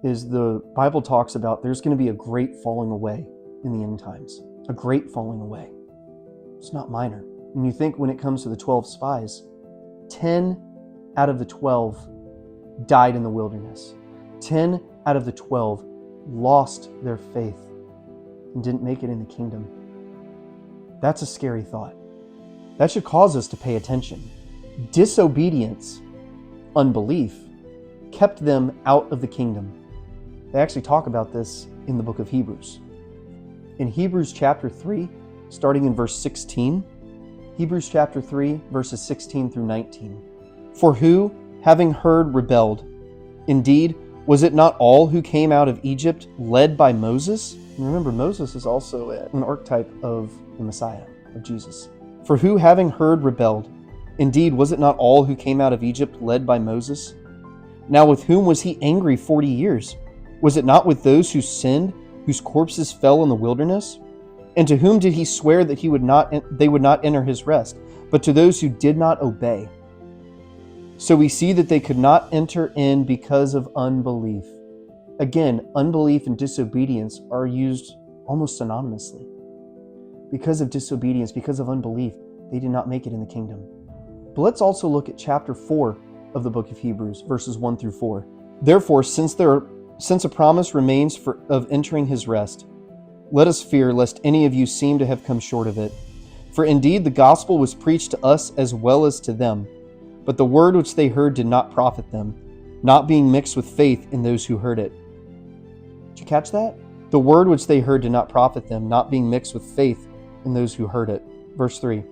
is the Bible talks about there's going to be a great falling away in the end times. A great falling away. It's not minor. And you think when it comes to the 12 spies, 10 out of the 12 died in the wilderness. 10 out of the 12 lost their faith and didn't make it in the kingdom. That's a scary thought. That should cause us to pay attention. Disobedience, unbelief, kept them out of the kingdom. They actually talk about this in the book of Hebrews. In Hebrews chapter 3, starting in verse 16, Hebrews chapter 3, verses 16 through 19. For who, having heard, rebelled? Indeed, was it not all who came out of Egypt led by Moses? And remember, Moses is also an archetype of the Messiah, of Jesus. For who, having heard, rebelled? Indeed, was it not all who came out of Egypt led by Moses? Now with whom was he angry 40 years? Was it not with those who sinned, whose corpses fell in the wilderness? And to whom did he swear that they would not enter his rest, but to those who did not obey? So we see that they could not enter in because of unbelief. Again, unbelief and disobedience are used almost synonymously. Because of disobedience, because of unbelief, they did not make it in the kingdom. But let's also look at chapter 4 of the book of Hebrews, verses 1 through 4. Therefore, since a promise remains of entering his rest, let us fear lest any of you seem to have come short of it. For indeed the gospel was preached to us as well as to them, but the word which they heard did not profit them, not being mixed with faith in those who heard it. Did you catch that? The word which they heard did not profit them, not being mixed with faith in those who heard it. Verse 3.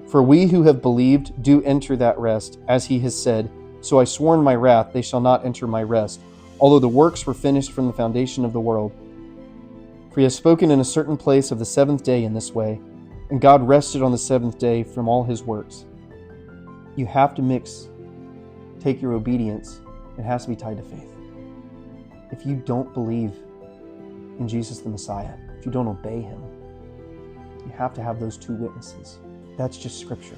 For we who have believed do enter that rest, as he has said, so I swore in my wrath, they shall not enter my rest, although the works were finished from the foundation of the world. For he has spoken in a certain place of the seventh day in this way, and God rested on the seventh day from all his works. You have to take your obedience. It has to be tied to faith. If you don't believe in Jesus the Messiah, if you don't obey him, you have to have those two witnesses. That's just scripture.